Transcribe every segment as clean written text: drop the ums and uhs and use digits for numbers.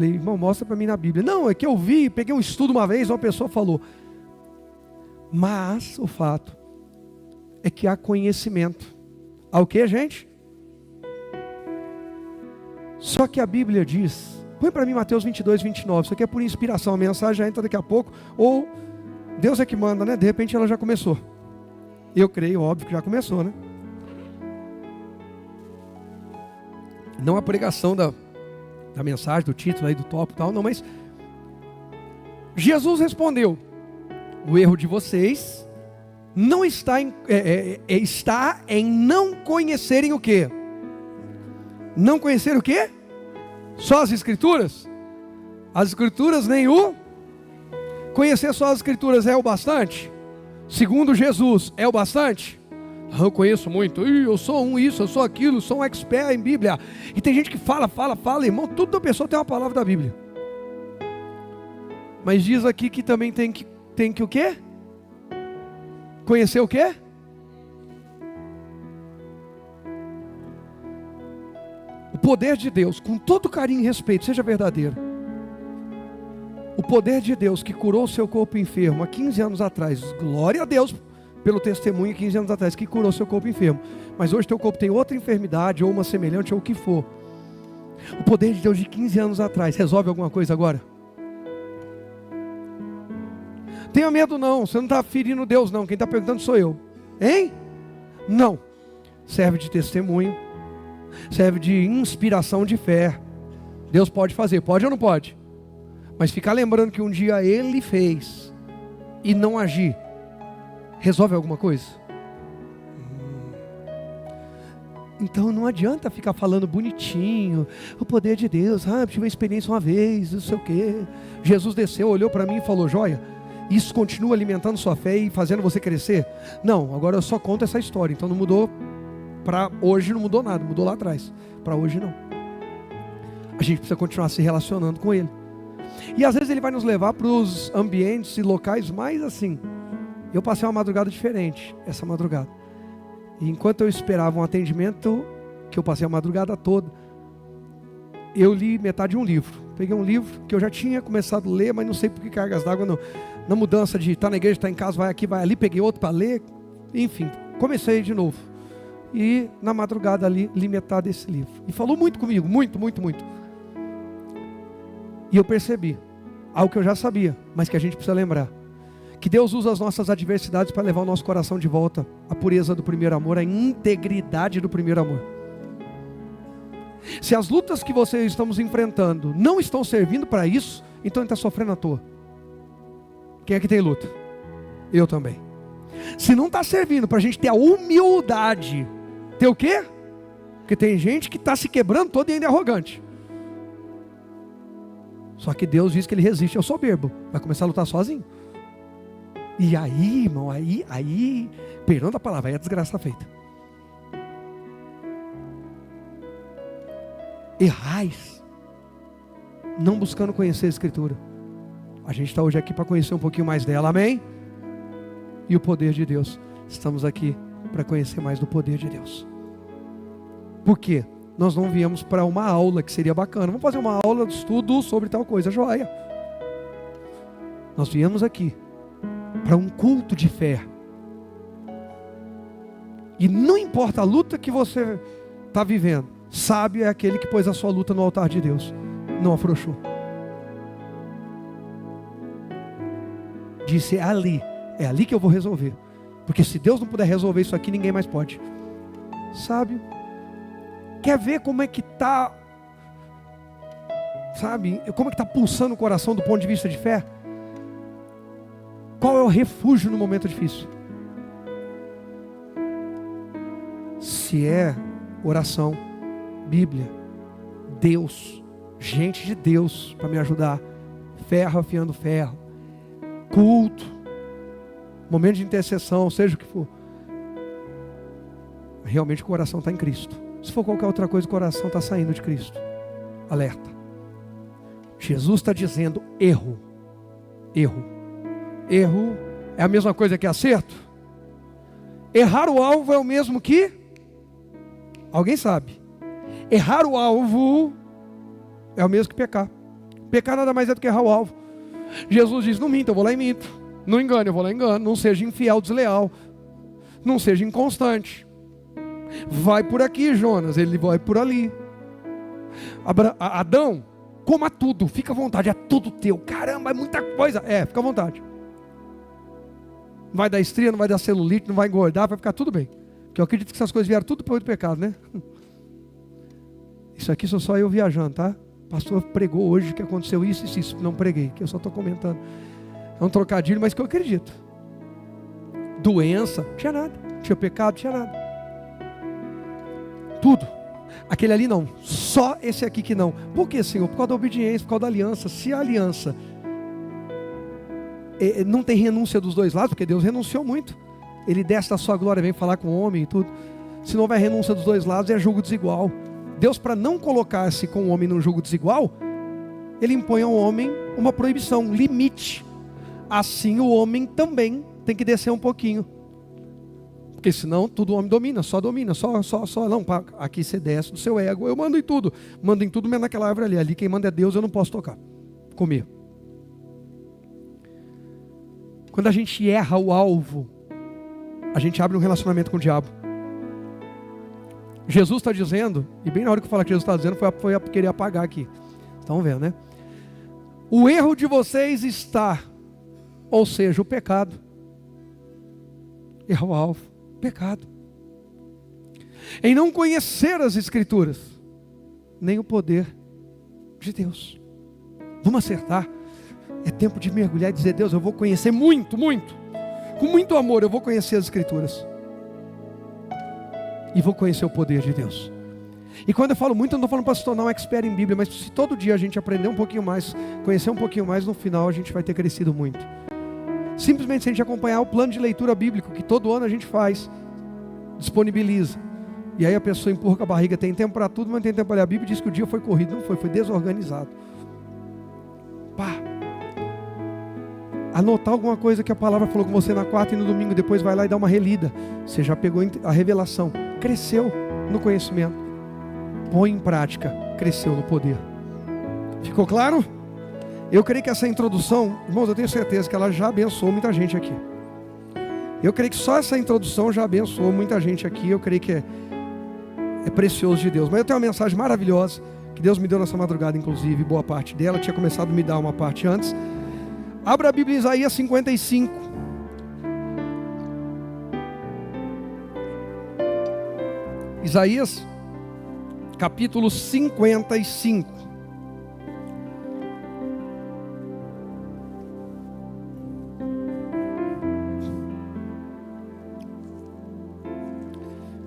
Falei, irmão, mostra para mim na Bíblia. Não, é que eu vi, peguei um estudo uma vez, uma pessoa falou. Mas o fato é que há conhecimento. Há o que, gente? Só que a Bíblia diz, põe para mim Mateus 22, 29, isso aqui é por inspiração, a mensagem já entra daqui a pouco, ou Deus é que manda, né? De repente ela já começou. Eu creio, óbvio que já começou, né? Não a pregação da mensagem, do título aí, do tópico e tal, não, mas Jesus respondeu, o erro de vocês não está em não conhecerem o quê? Não conhecer o quê? Só as Escrituras? As Escrituras nem o... Conhecer só as Escrituras é o bastante? Segundo Jesus, é o bastante? Eu conheço muito, eu sou isso, eu sou aquilo, sou um expert em Bíblia. E tem gente que fala, irmão, toda pessoa tem uma palavra da Bíblia. Mas diz aqui que também tem que o quê? Conhecer o quê? O poder de Deus, com todo carinho e respeito, seja verdadeiro. O poder de Deus que curou o seu corpo enfermo há 15 anos atrás, glória a Deus pelo testemunho 15 anos atrás, que curou seu corpo enfermo. Mas hoje teu corpo tem outra enfermidade, ou uma semelhante, ou o que for. O poder de Deus de 15 anos atrás, resolve alguma coisa agora? Tenha medo não, você não está ferindo Deus não, quem está perguntando sou eu. Hein? Não. Serve de testemunho, serve de inspiração de fé. Deus pode fazer, pode ou não pode? Mas ficar lembrando que um dia Ele fez, e não agir, resolve alguma coisa? Então não adianta ficar falando bonitinho, o poder de Deus, tive uma experiência uma vez, não sei o quê. Jesus desceu, olhou para mim e falou, joia, isso continua alimentando sua fé e fazendo você crescer? Não, agora eu só conto essa história, então não mudou, para hoje não mudou nada, mudou lá atrás, para hoje não. A gente precisa continuar se relacionando com Ele. E às vezes Ele vai nos levar para os ambientes e locais mais assim. Eu passei uma madrugada diferente, essa madrugada. E enquanto eu esperava um atendimento, que eu passei a madrugada toda, eu li metade de um livro. Peguei um livro que eu já tinha começado a ler, mas não sei por que cargas d'água, na mudança de estar na igreja, estar em casa, vai aqui, vai ali. Peguei outro para ler, enfim, comecei de novo. E na madrugada ali, li metade desse livro. E falou muito comigo, muito. E eu percebi, algo que eu já sabia, mas que a gente precisa lembrar. Que Deus usa as nossas adversidades para levar o nosso coração de volta à pureza do primeiro amor, à integridade do primeiro amor. Se as lutas que vocês estamos enfrentando não estão servindo para isso, então ele está sofrendo à toa. Quem é que tem luta? Eu também. Se não está servindo para a gente ter a humildade, ter o quê? Porque tem gente que está se quebrando todo e ainda é arrogante. Só que Deus diz que Ele resiste ao soberbo. Vai começar a lutar sozinho. E aí, irmão, aí, perdão da palavra, aí a desgraça feita. Errais, não buscando conhecer a Escritura. A gente está hoje aqui para conhecer um pouquinho mais dela, amém? E o poder de Deus. Estamos aqui para conhecer mais do poder de Deus. Por quê? Nós não viemos para uma aula que seria bacana. Vamos fazer uma aula de estudo sobre tal coisa, joia. Nós viemos aqui para um culto de fé. E não importa a luta que você está vivendo, sábio é aquele que pôs a sua luta no altar de Deus, não afrouxou. Disse, é ali que eu vou resolver. Porque se Deus não puder resolver isso aqui, ninguém mais pode. Sábio. Quer ver como é que está, sabe, como é que está pulsando o coração do ponto de vista de fé? Qual é o refúgio no momento difícil? Se é oração, Bíblia, Deus, gente de Deus para me ajudar, ferro afiando ferro, culto, momento de intercessão, seja o que for, realmente o coração está em Cristo. Se for qualquer outra coisa, o coração está saindo de Cristo. Alerta. Jesus está dizendo erro. Erro é a mesma coisa que acerto? Errar o alvo é o mesmo que? Alguém sabe? Errar o alvo é o mesmo que pecar. Pecar nada mais é do que errar o alvo. Jesus diz, não minta, eu vou lá e minto. Não engane, eu vou lá e engano. Não seja infiel, desleal. Não seja inconstante. Vai por aqui, Jonas, ele vai por ali. Adão, coma tudo, fica à vontade, é tudo teu. Caramba, é muita coisa. Fica à vontade. Não vai dar estria, não vai dar celulite, não vai engordar, vai ficar tudo bem. Porque eu acredito que essas coisas vieram tudo depois do pecado, né? Isso aqui sou só eu viajando, tá? O pastor pregou hoje que aconteceu isso e isso. Não preguei, que eu só estou comentando. É um trocadilho, mas que eu acredito. Doença, não tinha nada. Tinha pecado, não tinha nada. Tudo. Aquele ali não. Só esse aqui que não. Por que, Senhor? Por causa da obediência, por causa da aliança. Se a aliança não tem renúncia dos dois lados, porque Deus renunciou muito. Ele desce da sua glória, vem falar com o homem e tudo. Se não houver renúncia dos dois lados, é julgo desigual. Deus, para não colocar-se com o homem num julgo desigual, Ele impõe ao homem uma proibição, um limite. Assim o homem também tem que descer um pouquinho. Porque senão tudo o homem domina, só não, aqui você desce do seu ego, eu mando em tudo menos naquela árvore ali quem manda é Deus, eu não posso tocar, comer. Quando a gente erra o alvo, a gente abre um relacionamento com o diabo. Jesus está dizendo, e bem na hora que eu falar que Jesus está dizendo, foi a querer apagar aqui, estão vendo, né? O erro de vocês está, ou seja, o pecado. Erra o alvo. Pecado, em não conhecer as Escrituras, nem o poder de Deus. Vamos acertar. É tempo de mergulhar e dizer, Deus, eu vou conhecer muito, muito, com muito amor, eu vou conhecer as Escrituras e vou conhecer o poder de Deus. E quando eu falo muito, eu não estou falando para se tornar um expert em Bíblia, mas se todo dia a gente aprender um pouquinho mais, conhecer um pouquinho mais, no final a gente vai ter crescido muito. Simplesmente se a gente acompanhar o plano de leitura bíblico, que todo ano a gente faz, disponibiliza. E aí a pessoa empurra com a barriga, tem tempo para tudo, mas não tem tempo para ler a Bíblia, e diz que o dia foi corrido. Não foi desorganizado. Anotar alguma coisa que a palavra falou com você na quarta e no domingo, depois vai lá e dá uma relida. Você já pegou a revelação, cresceu no conhecimento. Põe em prática, cresceu no poder. Ficou claro? Eu creio que essa introdução, irmãos, eu tenho certeza que ela já abençoou muita gente aqui. Eu creio que só essa introdução já abençoou muita gente aqui. Eu creio que é precioso de Deus. Mas eu tenho uma mensagem maravilhosa que Deus me deu nessa madrugada, inclusive, boa parte dela. Tinha começado a me dar uma parte antes. Abra a Bíblia em Isaías 55. Isaías, capítulo 55.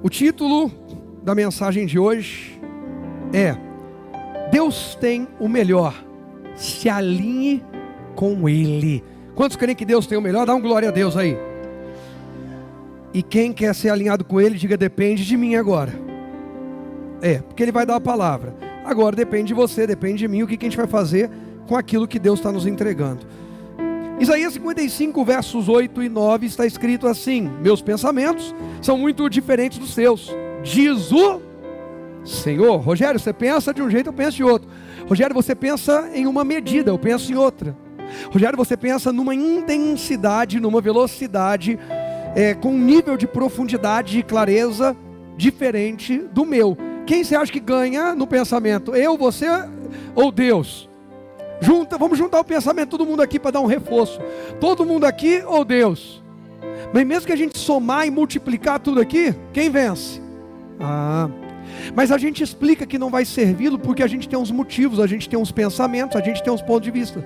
O título da mensagem de hoje é Deus tem o melhor, se alinhe com Ele. Quantos creem que Deus tem o melhor? Dá um glória a Deus aí. E quem quer ser alinhado com Ele, diga, depende de mim agora. Porque Ele vai dar a palavra. Agora depende de você, depende de mim, o que a gente vai fazer com aquilo que Deus está nos entregando. Isaías 55, versos 8 e 9, está escrito assim: meus pensamentos são muito diferentes dos seus, diz o Senhor. Rogério, você pensa de um jeito, eu penso de outro. Rogério, você pensa em uma medida, eu penso em outra. Rogério, você pensa numa intensidade, numa velocidade, com um nível de profundidade e clareza diferente do meu. Quem você acha que ganha no pensamento? Eu, você ou Deus? Vamos juntar o pensamento, todo mundo aqui para dar um reforço. Todo mundo aqui ou Deus? Mas mesmo que a gente somar e multiplicar tudo aqui, quem vence? Mas a gente explica que não vai servi-lo porque a gente tem uns motivos, a gente tem uns pensamentos, a gente tem uns pontos de vista.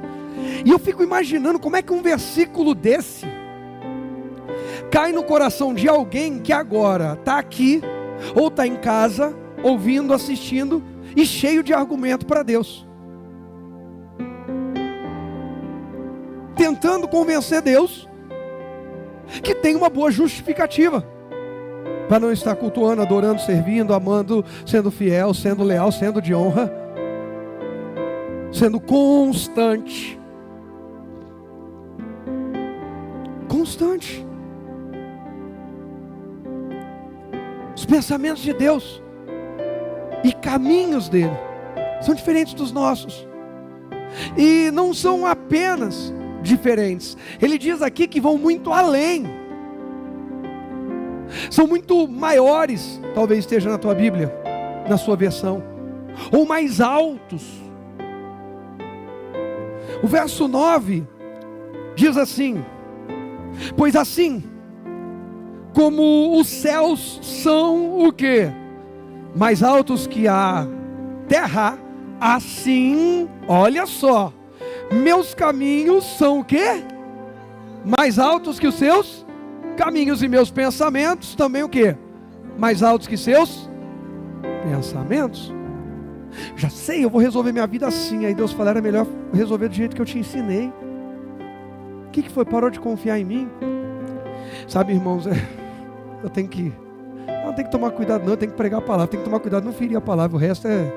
E eu fico imaginando como é que um versículo desse cai no coração de alguém que agora está aqui, ou está em casa, ouvindo, assistindo, e cheio de argumento para Deus. Tentando convencer Deus que tem uma boa justificativa para não estar cultuando, adorando, servindo, amando, sendo fiel, sendo leal, sendo de honra, sendo constante. Constante. Os pensamentos de Deus e caminhos dele são diferentes dos nossos. E não são apenas diferentes. Ele diz aqui que vão muito além. São muito maiores, talvez esteja na tua Bíblia, na sua versão, ou mais altos. O verso 9 diz assim: pois assim como os céus são o quê? Mais altos que a terra, assim, olha só, meus caminhos são o quê? Mais altos que os seus caminhos, e meus pensamentos também o quê? Mais altos que seus pensamentos. Já sei, eu vou resolver minha vida assim. Aí Deus falou, era melhor resolver do jeito que eu te ensinei. O que foi? Parou de confiar em mim? Sabe, irmãos, eu tenho que tomar cuidado, não, eu tenho que pregar a palavra, tenho que tomar cuidado, não ferir a palavra. O resto é,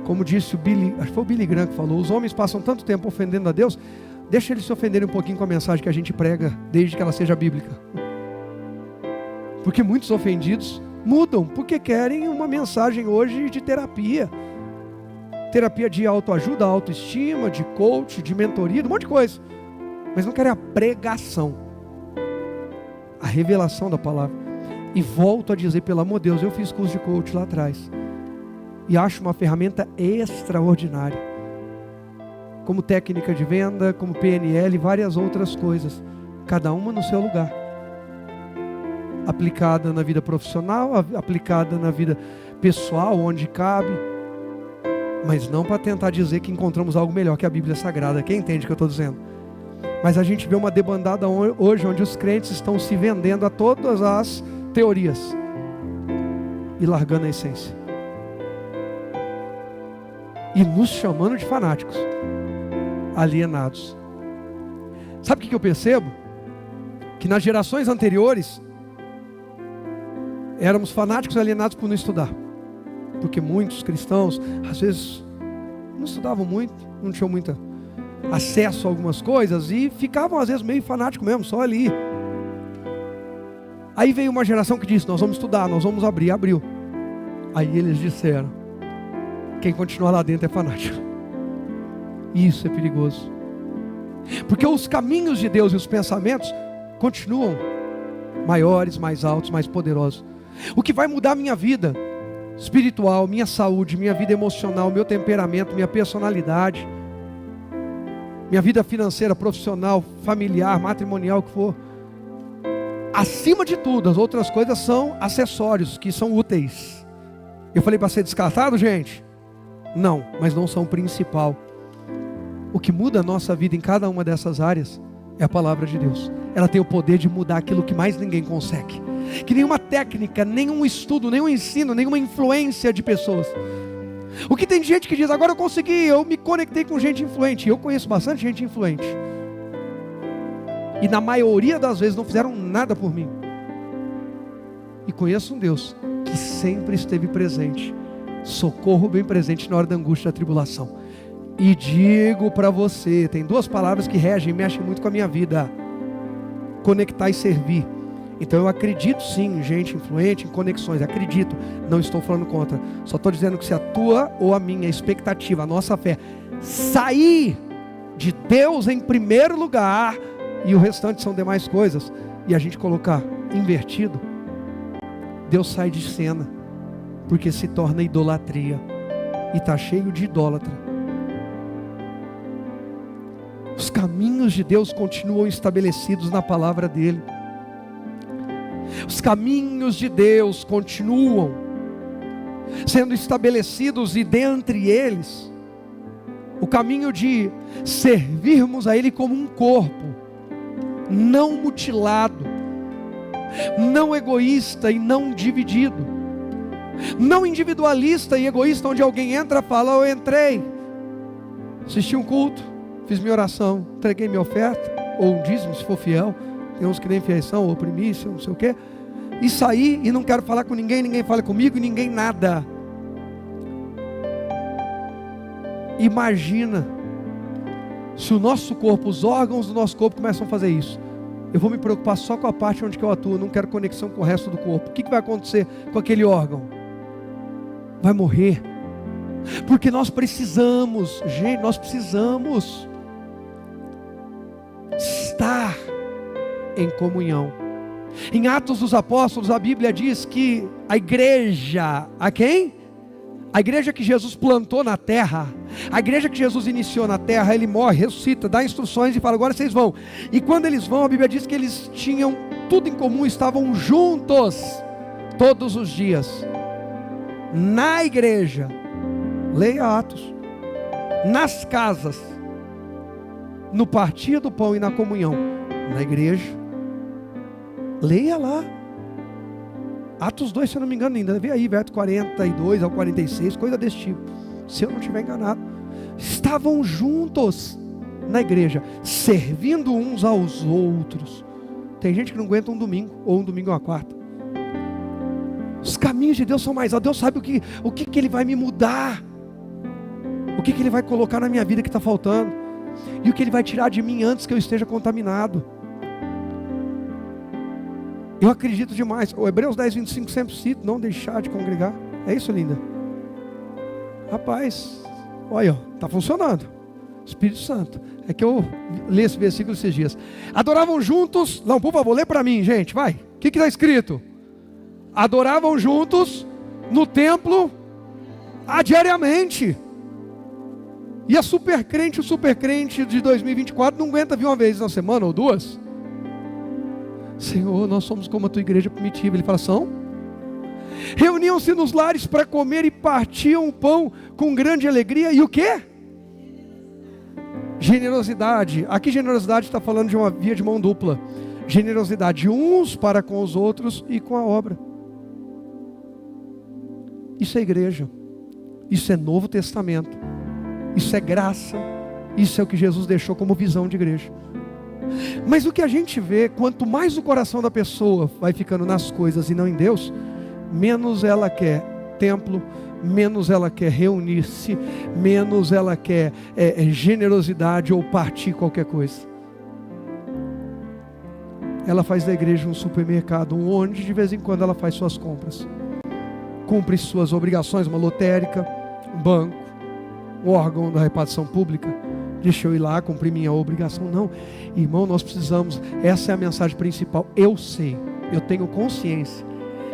como disse o Billy, acho que foi o Billy Graham que falou, os homens passam tanto tempo ofendendo a Deus, deixa eles se ofenderem um pouquinho com a mensagem que a gente prega, desde que ela seja bíblica. Porque muitos ofendidos mudam, porque querem uma mensagem hoje de terapia. Terapia de autoajuda, autoestima, de coach, de mentoria, de um monte de coisa. Mas não querem a pregação, a revelação da palavra. E volto a dizer, pelo amor de Deus, eu fiz curso de coach lá atrás. E acho uma ferramenta extraordinária. Como técnica de venda, como PNL e várias outras coisas. Cada uma no seu lugar. Aplicada na vida profissional, aplicada na vida pessoal, onde cabe. Mas não para tentar dizer que encontramos algo melhor que a Bíblia Sagrada. Quem entende o que eu estou dizendo? Mas a gente vê uma debandada hoje, onde os crentes estão se vendendo a todas as teorias e largando a essência. E nos chamando de fanáticos, alienados. Sabe o que eu percebo? Que nas gerações anteriores éramos fanáticos e alienados por não estudar. Porque muitos cristãos, às vezes, não estudavam muito, não tinham muito acesso a algumas coisas e ficavam às vezes meio fanáticos mesmo, só ali. Aí veio uma geração que disse, nós vamos estudar, nós vamos abrir, abriu. Aí eles disseram, quem continuar lá dentro é fanático. Isso é perigoso. Porque os caminhos de Deus e os pensamentos continuam maiores, mais altos, mais poderosos. O que vai mudar a minha vida espiritual, minha saúde, minha vida emocional, meu temperamento, minha personalidade, minha vida financeira, profissional, familiar, matrimonial, o que for. Acima de tudo, as outras coisas são acessórios, que são úteis. Eu falei para ser descartado, gente? Não, mas não são o principal. O que muda a nossa vida em cada uma dessas áreas é a palavra de Deus. Ela tem o poder de mudar aquilo que mais ninguém consegue. Que nenhuma técnica, nenhum estudo, nenhum ensino, nenhuma influência de pessoas. O que tem gente que diz, agora eu consegui, eu me conectei com gente influente. Eu conheço bastante gente influente. E na maioria das vezes não fizeram nada por mim. E conheço um Deus que sempre esteve presente. Socorro bem presente na hora da angústia e da tribulação. E digo para você, tem duas palavras que regem, mexem muito com a minha vida: conectar e servir. Então eu acredito sim em gente influente, em conexões, acredito, não estou falando contra, só estou dizendo que se a tua ou a minha expectativa, a nossa fé, sair de Deus em primeiro lugar, e o restante são demais coisas, e a gente colocar invertido, Deus sai de cena, porque se torna idolatria, e está cheio de idólatra. Os caminhos de Deus continuam estabelecidos na palavra dele. Os caminhos de Deus continuam sendo estabelecidos, e dentre eles o caminho de servirmos a Ele como um corpo, não mutilado, não egoísta e não dividido, não individualista e egoísta, onde alguém entra e fala, eu entrei, assisti um culto, fiz minha oração, entreguei minha oferta, ou um dízimo se for fiel, tem uns que nem fiéis são, ou primícia, não sei o que, e saí e não quero falar com ninguém, ninguém fala comigo e ninguém nada. Imagina se o nosso corpo, os órgãos do nosso corpo começam a fazer isso. Eu vou me preocupar só com a parte onde que eu atuo, não quero conexão com o resto do corpo. O que vai acontecer com aquele órgão? Vai morrer, Porque nós precisamos, gente, nós precisamos estar em comunhão. Em Atos dos Apóstolos, a Bíblia diz que a igreja, a quem? A igreja que Jesus plantou na terra, a igreja que Jesus iniciou na terra, ele morre, ressuscita, dá instruções e fala, agora vocês vão. E quando eles vão, a Bíblia diz que eles tinham tudo em comum, estavam juntos, todos os dias, na igreja, leia Atos, nas casas, no partir do pão e na comunhão, na igreja, leia lá, Atos 2, se eu não me engano, ainda vê aí, verso 42 ao 46, coisa desse tipo, se eu não estiver enganado. Estavam juntos na igreja, servindo uns aos outros. Tem gente que não aguenta um domingo, ou um domingo ou uma quarta. Os caminhos de Deus são mais altos. Deus sabe o que Ele vai me mudar, o que Ele vai colocar na minha vida que está faltando, e o que Ele vai tirar de mim antes que eu esteja contaminado. Eu acredito demais. O Hebreus 10, 25 sempre cito, não deixar de congregar. É isso, linda? Rapaz, olha, está funcionando. Espírito Santo. É que eu li esse versículo esses dias. Adoravam juntos. Não, por favor, lê para mim, gente, vai. O que está escrito? Adoravam juntos no templo diariamente. E a super crente, o super crente de 2024 não aguenta vir uma vez na semana ou duas. Senhor, nós somos como a tua igreja primitiva. Ele fala, são? Reuniam-se nos lares para comer e partiam o pão com grande alegria. E o quê? Generosidade. Aqui generosidade está falando de uma via de mão dupla. Generosidade uns para com os outros e com a obra. Isso é igreja. Isso é Novo Testamento. Isso é graça. Isso é o que Jesus deixou como visão de igreja. Mas o que a gente vê, quanto mais o coração da pessoa vai ficando nas coisas e não em Deus, menos ela quer templo, menos ela quer reunir-se, menos ela quer generosidade ou partir qualquer coisa. Ela faz da igreja um supermercado, onde de vez em quando ela faz suas compras, cumpre suas obrigações, uma lotérica, um banco, um órgão da repartição pública. Deixa eu ir lá cumprir minha obrigação. Não, irmão, nós precisamos. Essa é a mensagem principal. Eu sei, eu tenho consciência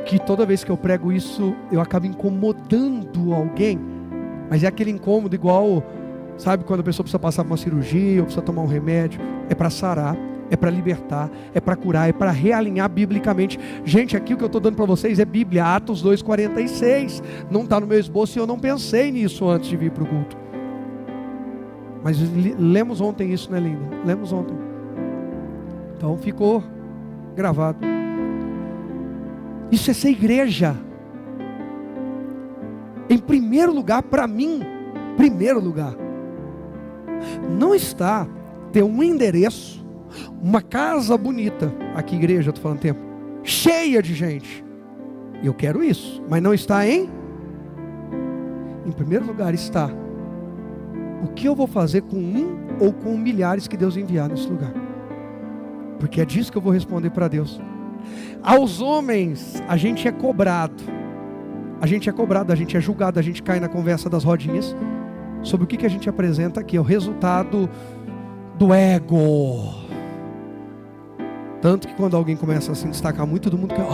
que toda vez que eu prego isso, eu acabo incomodando alguém. Mas é aquele incômodo igual, sabe, quando a pessoa precisa passar por uma cirurgia, ou precisa tomar um remédio. É para sarar, é para libertar, é para curar, é para realinhar biblicamente. Gente, aqui o que eu estou dando para vocês é Bíblia, Atos 2,46. Não está no meu esboço e eu não pensei nisso antes de vir para o culto. Mas lemos ontem isso, né, linda? Lemos ontem. Então ficou gravado. Isso é ser igreja. Em primeiro lugar, para mim, primeiro lugar, não está ter um endereço, uma casa bonita, aqui igreja, eu estou falando tempo, cheia de gente. Eu quero isso, mas não está em primeiro lugar está o que eu vou fazer com um ou com milhares que Deus enviar nesse lugar. Porque é disso que eu vou responder para Deus. Aos homens, a gente é cobrado. A gente é julgado, a gente cai na conversa das rodinhas. Sobre o que a gente apresenta aqui, é o resultado do ego. Tanto que quando alguém começa a se destacar muito, todo mundo quer,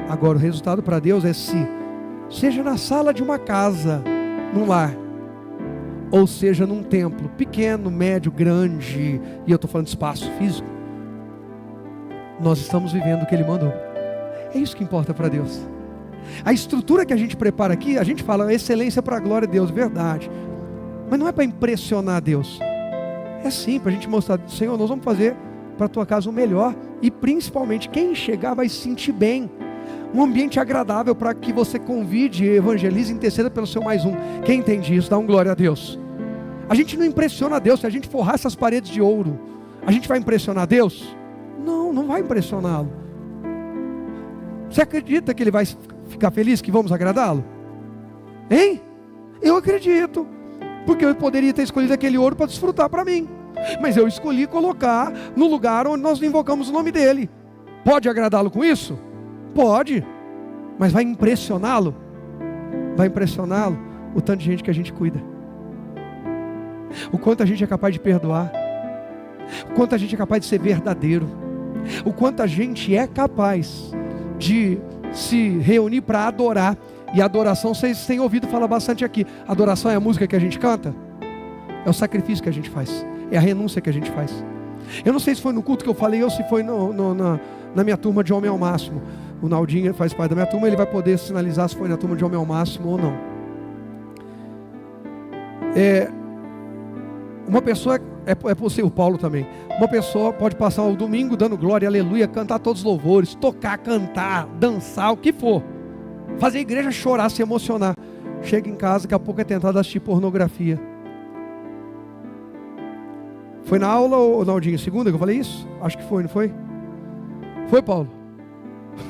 Agora o resultado para Deus é seja na sala de uma casa, num lar, ou seja num templo, pequeno, médio, grande, e eu estou falando de espaço físico, nós estamos vivendo o que Ele mandou. É isso que importa para Deus. A estrutura que a gente prepara aqui, a gente fala excelência para a glória de Deus, verdade, mas não é para impressionar Deus, é sim para a gente mostrar, Senhor, nós vamos fazer para a tua casa o melhor, e principalmente quem chegar vai se sentir bem. Um ambiente agradável para que você convide, evangelize, interceda pelo seu mais um. Quem entende isso, dá um glória a Deus. A gente não impressiona Deus. Se a gente forrar essas paredes de ouro, a gente vai impressionar Deus? Não, não vai impressioná-lo. Você acredita que Ele vai ficar feliz, que vamos agradá-lo? Hein? Eu acredito, porque eu poderia ter escolhido aquele ouro para desfrutar para mim, mas eu escolhi colocar no lugar onde nós invocamos o nome dele. Pode agradá-lo com isso? Pode. Mas vai impressioná-lo? Vai impressioná-lo o tanto de gente que a gente cuida. O quanto a gente é capaz de perdoar. O quanto a gente é capaz de ser verdadeiro. O quanto a gente é capaz de se reunir para adorar. E a adoração, vocês têm ouvido falar bastante aqui. Adoração é a música que a gente canta? É o sacrifício que a gente faz. É a renúncia que a gente faz. Eu não sei se foi no culto que eu falei ou se foi na minha turma de Homem ao Máximo. O Naldinho faz parte da minha turma, ele vai poder sinalizar se foi na turma de Homem ao Máximo ou não. Uma pessoa, o Paulo também, uma pessoa pode passar o domingo dando glória, aleluia, cantar todos os louvores, tocar, cantar, dançar, o que for, fazer a igreja chorar, se emocionar. Chega em casa, daqui a pouco é tentado assistir pornografia. Foi na aula, ou Naldinho, segunda que eu falei isso? Acho que foi, não foi? Foi, Paulo?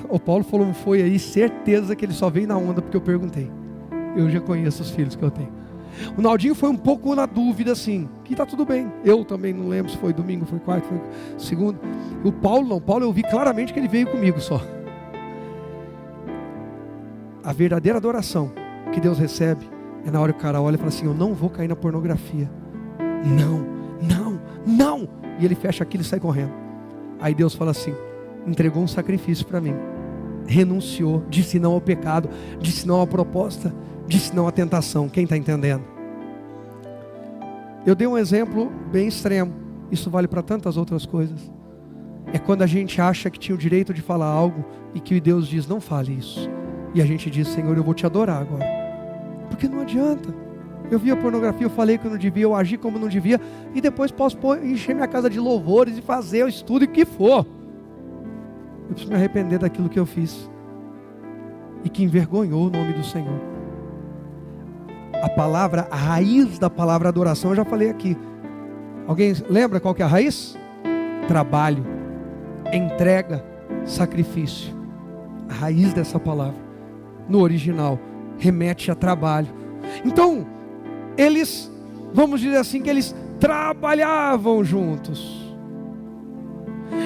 O Paulo falou, não foi aí, certeza que ele só veio na onda porque eu perguntei. Eu já conheço os filhos que eu tenho. O Naldinho foi um pouco na dúvida assim, que tá tudo bem. Eu também não lembro se foi domingo, foi quarto, foi segundo. O Paulo não, Paulo eu vi claramente que ele veio comigo só. A verdadeira adoração que Deus recebe é na hora que o cara olha e fala assim, eu não vou cair na pornografia. Não. E ele fecha aquilo e sai correndo. Aí Deus fala assim, entregou um sacrifício para mim. Renunciou, disse não ao pecado, disse não à proposta, disse não à tentação. Quem está entendendo? Eu dei um exemplo bem extremo. Isso vale para tantas outras coisas. É quando a gente acha que tinha o direito de falar algo e que Deus diz, não fale isso. E a gente diz, Senhor, eu vou te adorar agora. Porque não adianta. Eu vi a pornografia, eu falei que eu não devia, eu agi como não devia, e depois posso encher minha casa de louvores e fazer o estudo e o que for. Eu preciso me arrepender daquilo que eu fiz e que envergonhou o nome do Senhor. A raiz da palavra adoração, eu já falei aqui. Alguém lembra qual que é a raiz? Trabalho, entrega, sacrifício. A raiz dessa palavra, no original, remete a trabalho. Então, eles, vamos dizer assim, que eles trabalhavam juntos,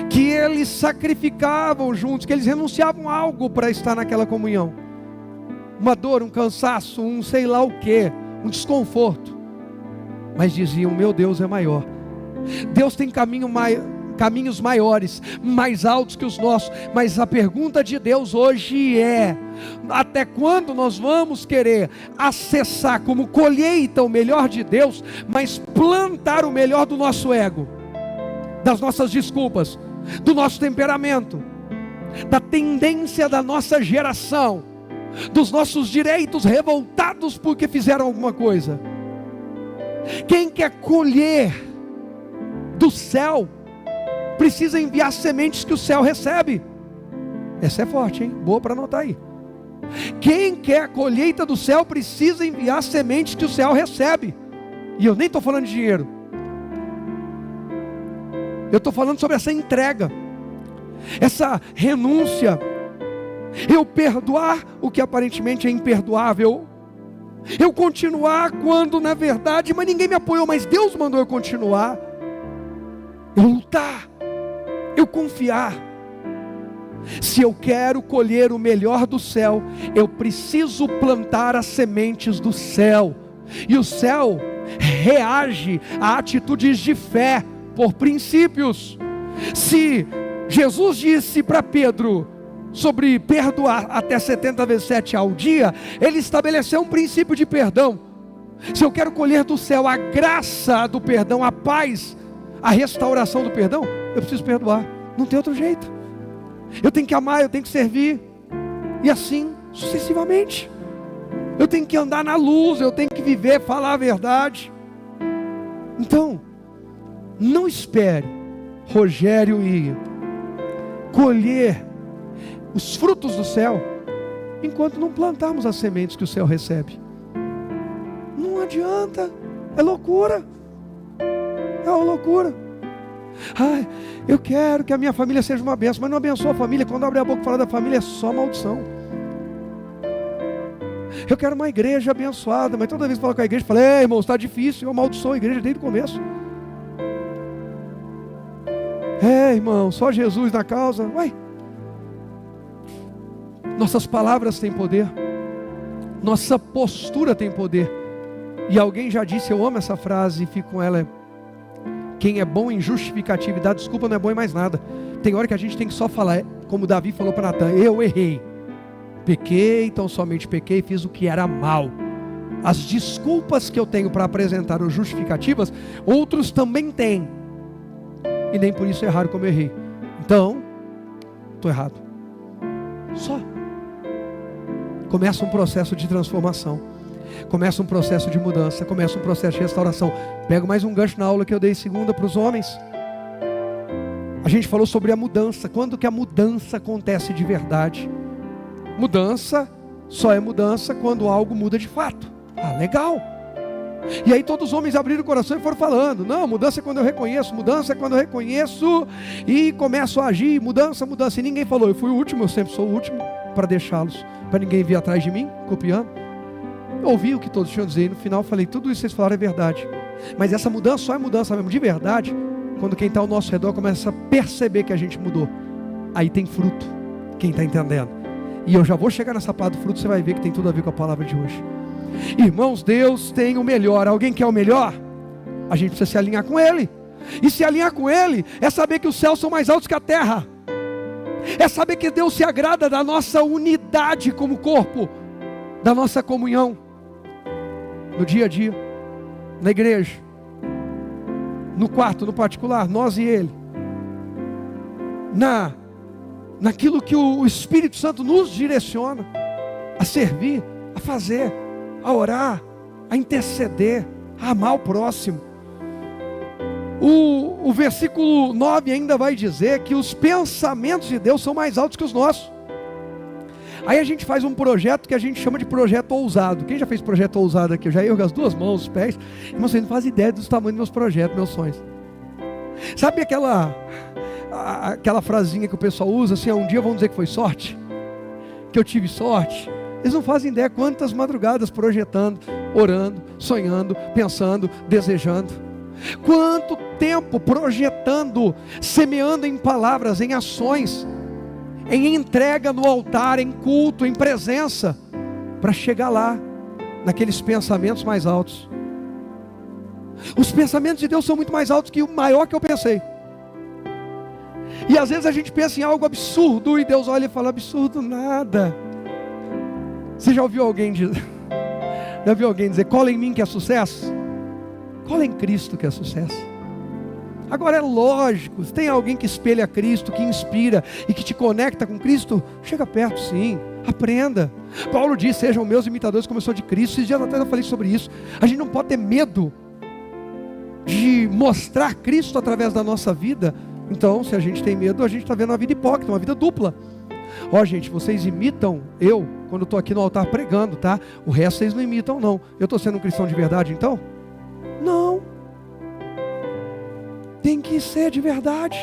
que eles sacrificavam juntos, que eles renunciavam a algo para estar naquela comunhão. Uma dor, um cansaço, um sei lá o que, um desconforto. Mas diziam, meu Deus é maior. Deus tem caminhos maiores, mais altos que os nossos. Mas a pergunta de Deus hoje é, até quando nós vamos querer acessar como colheita o melhor de Deus, mas plantar o melhor do nosso ego, das nossas desculpas, do nosso temperamento, da tendência da nossa geração, dos nossos direitos revoltados porque fizeram alguma coisa? Quem quer colher do céu precisa enviar sementes que o céu recebe. Essa é forte, hein? Boa para anotar aí. Quem quer a colheita do céu precisa enviar sementes que o céu recebe. E eu nem estou falando de dinheiro. Eu estou falando sobre essa entrega, essa renúncia. Eu perdoar o que aparentemente é imperdoável. Eu continuar quando na verdade, mas ninguém me apoiou, mas Deus mandou eu continuar. Eu lutar. Eu confiar. Se eu quero colher o melhor do céu, eu preciso plantar as sementes do céu. E o céu reage a atitudes de fé por princípios. Se Jesus disse para Pedro sobre perdoar até 70 vezes 7 ao dia, ele estabeleceu um princípio de perdão. Se eu quero colher do céu a graça do perdão, a paz, a restauração do perdão, eu preciso perdoar. Não tem outro jeito. Eu tenho que amar, eu tenho que servir. E assim sucessivamente. Eu tenho que andar na luz, eu tenho que viver, falar a verdade. Então, não espere, Rogério, e colher os frutos do céu enquanto não plantarmos as sementes que o céu recebe. Não adianta, é loucura. É uma loucura. Ai, eu quero que a minha família seja uma bênção, mas não abençoa a família. Quando abre a boca e fala da família, é só maldição. Eu quero uma igreja abençoada, mas toda vez que falo com a igreja, falo, irmão, está difícil, eu amaldiçoo a igreja desde o começo. Irmão, só Jesus na causa. Uai, Nossas palavras têm poder. Nossa postura tem poder. E alguém já disse, eu amo essa frase e fico com ela: quem é bom em justificativa e dá desculpa não é bom em mais nada. Tem hora que a gente tem que só falar, como Davi falou para Natan: eu errei, pequei, tão somente pequei, fiz o que era mal. As desculpas que eu tenho para apresentar, ou justificativas, outros também têm, e nem por isso erraram como eu errei. Então, estou errado. Só. Começa um processo de transformação, começa um processo de mudança, começa um processo de restauração. Pego mais um gancho na aula que eu dei segunda para os homens. A gente falou sobre a mudança. Quando que a mudança acontece de verdade? Mudança só é mudança quando algo muda de fato. Legal. E aí todos os homens abriram o coração e foram falando: não, mudança é quando eu reconheço, mudança é quando eu reconheço e começo a agir, mudança, mudança. E ninguém falou: eu fui o último, eu sempre sou o último, para deixá-los, para ninguém vir atrás de mim, copiando. Eu ouvi o que todos tinham a dizer, e no final falei: tudo isso que vocês falaram é verdade. Mas essa mudança só é mudança mesmo, de verdade, quando quem está ao nosso redor começa a perceber que a gente mudou. Aí tem fruto, quem está entendendo. E eu já vou chegar nessa parte do fruto, você vai ver que tem tudo a ver com a palavra de hoje. Irmãos, Deus tem o melhor. Alguém quer o melhor? A gente precisa se alinhar com Ele. E se alinhar com Ele é saber que os céus são mais altos que a terra. É saber que Deus se agrada da nossa unidade como corpo, da nossa comunhão no dia a dia, na igreja, no quarto, no particular, nós e Ele, naquilo que o Espírito Santo nos direciona a servir, a fazer, a orar, a interceder, a amar o próximo. O versículo 9 ainda vai dizer que os pensamentos de Deus são mais altos que os nossos. Aí a gente faz um projeto que a gente chama de projeto ousado. Quem já fez projeto ousado aqui? Eu já ergo as duas mãos, os pés. Irmão, você não faz ideia dos tamanhos dos meus projetos, meus sonhos. Sabe aquela frasinha que o pessoal usa assim: um dia vão dizer que foi sorte, que eu tive sorte? Eles não fazem ideia quantas madrugadas projetando, orando, sonhando, pensando, desejando. Quanto tempo projetando, semeando em palavras, em ações, em entrega no altar, em culto, em presença, para chegar lá, naqueles pensamentos mais altos. Os pensamentos de Deus são muito mais altos que o maior que eu pensei. E às vezes a gente pensa em algo absurdo, e Deus olha e fala: absurdo nada. Você já ouviu alguém dizer, cola em mim que é sucesso? Cola em Cristo que é sucesso. Agora é lógico, se tem alguém que espelha Cristo, que inspira e que te conecta com Cristo, chega perto sim, aprenda. Paulo diz: sejam meus imitadores como eu sou de Cristo. Esses dias até eu falei sobre isso. A gente não pode ter medo de mostrar Cristo através da nossa vida. Então, se a gente tem medo, a gente está vendo uma vida hipócrita, uma vida dupla. Gente, vocês imitam eu quando estou aqui no altar pregando, tá? O resto vocês não imitam não. Eu estou sendo um cristão de verdade então? Não. Tem que ser de verdade.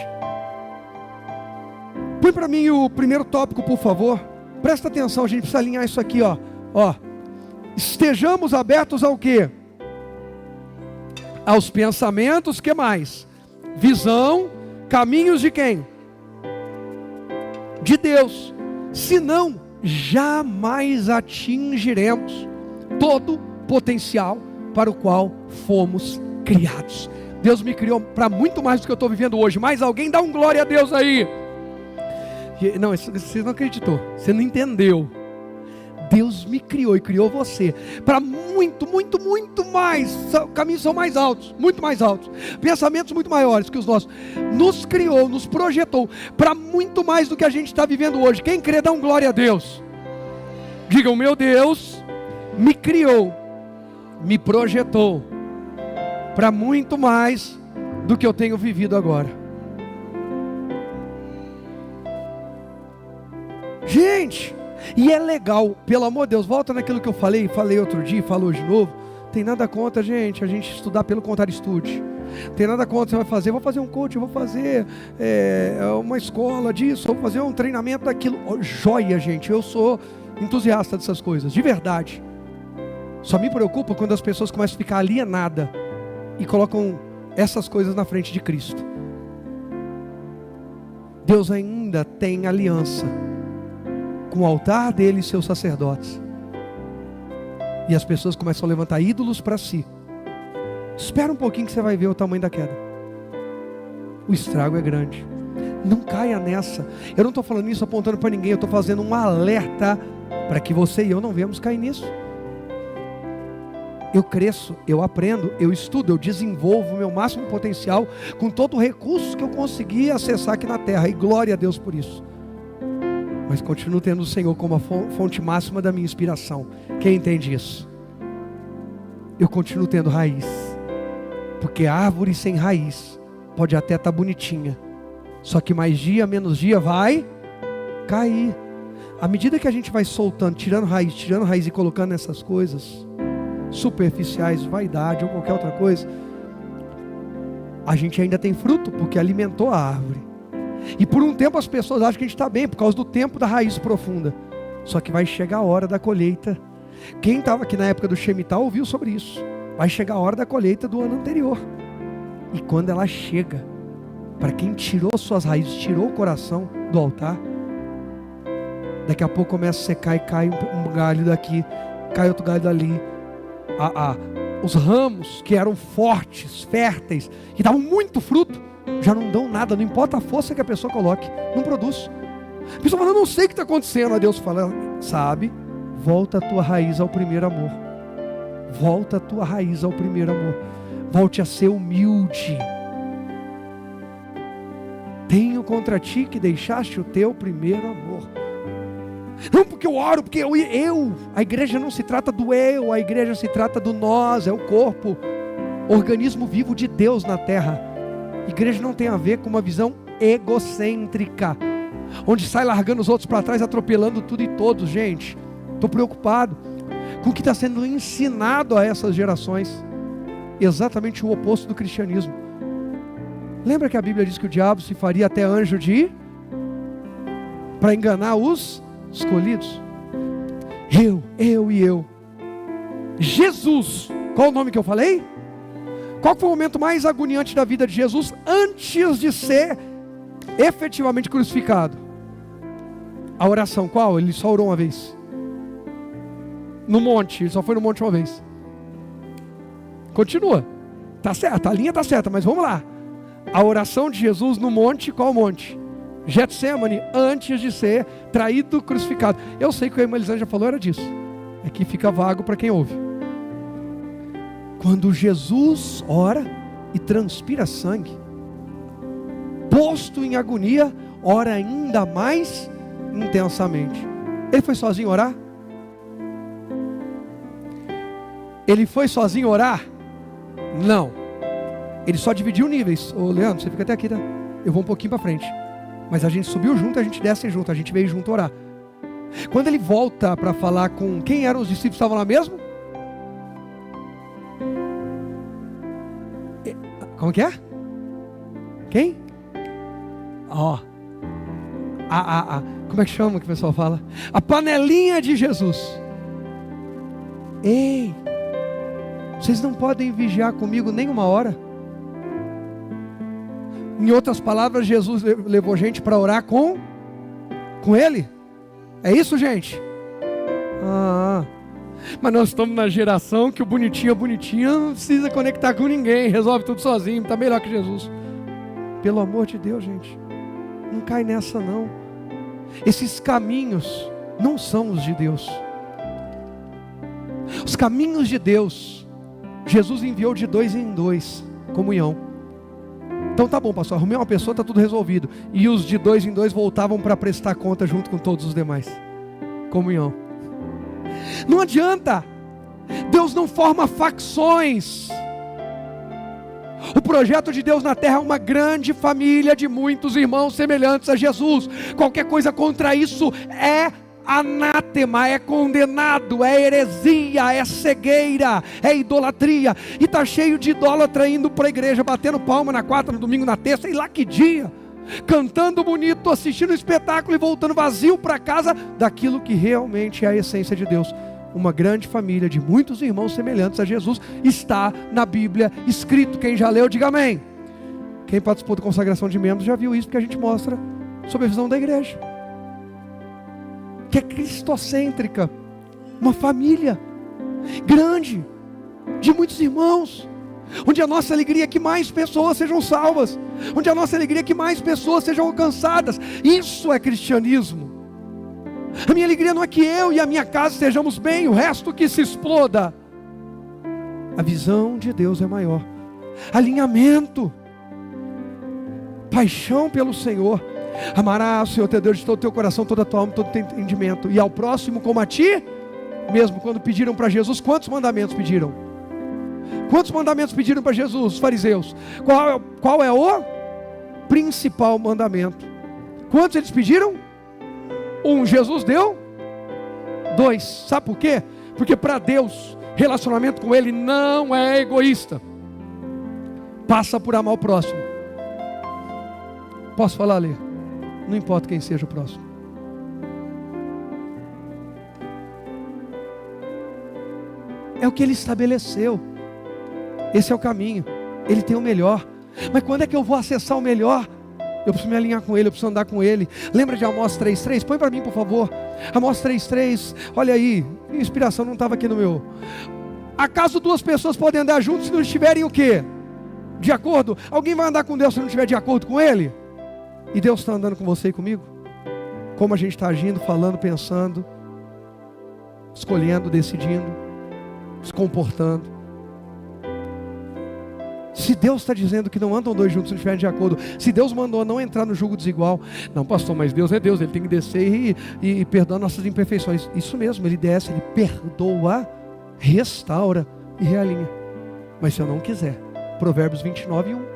Põe para mim o primeiro tópico, por favor. Presta atenção, a gente precisa alinhar isso aqui, ó. Estejamos abertos ao quê? Aos pensamentos, que mais? Visão, caminhos de quem? De Deus. Senão, jamais atingiremos todo o potencial para o qual fomos criados. Deus me criou para muito mais do que eu estou vivendo hoje. Mas alguém dá um glória a Deus aí. Não, você não acreditou, você não entendeu. Deus me criou e criou você para muito, muito, muito mais. Caminhos são mais altos, muito mais altos, pensamentos muito maiores que os nossos. Nos criou, nos projetou para muito mais do que a gente está vivendo hoje. Quem crê, dá um glória a Deus. Diga: o meu Deus me criou, me projetou para muito mais do que eu tenho vivido agora. Gente, e é legal, pelo amor de Deus, volta naquilo que eu falei outro dia, falo hoje de novo. Tem nada contra, gente, a gente estudar, pelo contrário, estude. Tem nada contra, você vai fazer, vou fazer um coach, vou fazer uma escola disso, vou fazer um treinamento daquilo. Joia, gente, eu sou entusiasta dessas coisas, de verdade. Só me preocupa quando as pessoas começam a ficar alienadas e colocam essas coisas na frente de Cristo. Deus ainda tem aliança com o altar dele e seus sacerdotes. E as pessoas começam a levantar ídolos para si. Espera um pouquinho que você vai ver o tamanho da queda. O estrago é grande. Não caia nessa. Eu não estou falando isso apontando para ninguém. Eu estou fazendo um alerta para que você e eu não venhamos cair nisso. Eu cresço, eu aprendo, eu estudo, eu desenvolvo o meu máximo potencial com todo o recurso que eu consegui acessar aqui na terra. E glória a Deus por isso. Mas continuo tendo o Senhor como a fonte máxima da minha inspiração. Quem entende isso? Eu continuo tendo raiz. Porque árvore sem raiz pode até estar bonitinha, só que mais dia, menos dia vai cair. À medida que a gente vai soltando, tirando raiz e colocando essas coisas superficiais, vaidade ou qualquer outra coisa, a gente ainda tem fruto, porque alimentou a árvore. E por um tempo as pessoas acham que a gente está bem, por causa do tempo da raiz profunda. Só que vai chegar a hora da colheita. Quem estava aqui na época do Shemitah ouviu sobre isso. Vai chegar a hora da colheita do ano anterior. E quando ela chega, para quem tirou suas raízes, tirou o coração do altar, daqui a pouco começa a secar e cai um galho daqui, cai outro galho dali. Os ramos que eram fortes, férteis, que davam muito fruto, já não dão nada, não importa a força que a pessoa coloque, não produz. A pessoa fala, eu não sei o que está acontecendo. Aí Deus fala, sabe, volta a tua raiz ao primeiro amor. Volta a tua raiz ao primeiro amor. Volte a ser humilde. Tenho contra ti que deixaste o teu primeiro amor. Não porque eu oro, porque eu. A igreja não se trata do eu, a igreja se trata do nós, é o corpo, organismo vivo de Deus na terra. A igreja não tem a ver com uma visão egocêntrica, onde sai largando os outros para trás, atropelando tudo e todos. Gente, estou preocupado com o que está sendo ensinado a essas gerações. Exatamente o oposto do cristianismo. Lembra que a Bíblia diz que o diabo se faria até anjo para enganar os escolhidos? Eu. Jesus, qual o nome que eu falei? Qual foi o momento mais agoniante da vida de Jesus antes de ser efetivamente crucificado? A oração, qual? Ele só orou uma vez. No monte, ele só foi no monte uma vez. Continua. Tá certo, a linha tá certa, mas vamos lá. A oração de Jesus no monte, qual monte? Getsemane, antes de ser traído, crucificado. Eu sei que o irmão Elisângela já falou, era disso. É que fica vago para quem ouve. Quando Jesus ora e transpira sangue, posto em agonia, ora ainda mais intensamente. Ele foi sozinho orar? Ele foi sozinho orar? Não. Ele só dividiu níveis. Ô Leandro, você fica até aqui, tá? Eu vou um pouquinho para frente. Mas a gente subiu junto, a gente desce junto, a gente veio junto orar. Quando ele volta para falar com quem eram os discípulos que estavam lá mesmo? Como que é? Quem? Como é que chama que o pessoal fala? A panelinha de Jesus. Ei, vocês não podem vigiar comigo nem uma hora? Em outras palavras, Jesus levou gente para orar com ele. É isso, gente? Mas nós estamos na geração que o bonitinho não precisa conectar com ninguém, resolve tudo sozinho, está melhor que Jesus. Pelo amor de Deus, gente, não cai nessa não. Esses caminhos não são os de Deus. Os caminhos de Deus, Jesus enviou de 2 em 2, comunhão. Então tá bom, pastor, arrumei uma pessoa, está tudo resolvido. E os de 2 em 2 voltavam para prestar conta junto com todos os demais. Comunhão. Não adianta. Deus não forma facções. O projeto de Deus na terra é uma grande família de muitos irmãos semelhantes a Jesus. Qualquer coisa contra isso é anátema, é condenado, é heresia, é cegueira, é idolatria. E está cheio de idólatra indo para a igreja, batendo palma na quarta, no domingo, na terça, e lá que dia, cantando bonito, assistindo o espetáculo e voltando vazio para casa daquilo que realmente é a essência de Deus. Uma grande família de muitos irmãos semelhantes a Jesus está na Bíblia escrito. Quem já leu, diga amém. Quem participou da consagração de membros já viu isso, porque a gente mostra sobre a visão da igreja. que é cristocêntrica, uma família grande, de muitos irmãos, onde a nossa alegria é que mais pessoas sejam salvas, onde a nossa alegria é que mais pessoas sejam alcançadas. Isso é cristianismo. A minha alegria não é que eu e a minha casa estejamos bem, o resto que se exploda. A visão de Deus é maior. Alinhamento, paixão pelo Senhor. Amarás o Senhor teu Deus de todo o teu coração, toda a tua alma, todo o teu entendimento, e ao próximo como a ti mesmo. Quando pediram para Jesus, quantos mandamentos pediram? Quantos mandamentos pediram para Jesus, os fariseus? Qual é o principal mandamento? Quantos eles pediram? Um. Jesus deu 2. Sabe por quê? Porque para Deus, relacionamento com Ele não é egoísta. Passa por amar o próximo. Posso falar, Lê? Não importa quem seja o próximo. É o que Ele estabeleceu. Esse é o caminho. Ele tem o melhor. Mas quando é que eu vou acessar o melhor? Eu preciso me alinhar com Ele, eu preciso andar com Ele. Lembra de Amós 3:3? Põe para mim, por favor. Amós 3:3. Olha aí, inspiração não estava aqui no meu. Acaso duas pessoas podem andar juntas se não estiverem o quê? De acordo? Alguém vai andar com Deus se não estiver de acordo com Ele? E Deus está andando com você e comigo? Como a gente está agindo, falando, pensando, escolhendo, decidindo, se comportando. Se Deus está dizendo que não andam dois juntos se não estiverem de acordo, se Deus mandou não entrar no jugo desigual, não, pastor, mas Deus é Deus, Ele tem que descer e perdoar nossas imperfeições. Isso mesmo, Ele desce, Ele perdoa, restaura e realinha. Mas se eu não quiser, Provérbios 29:1.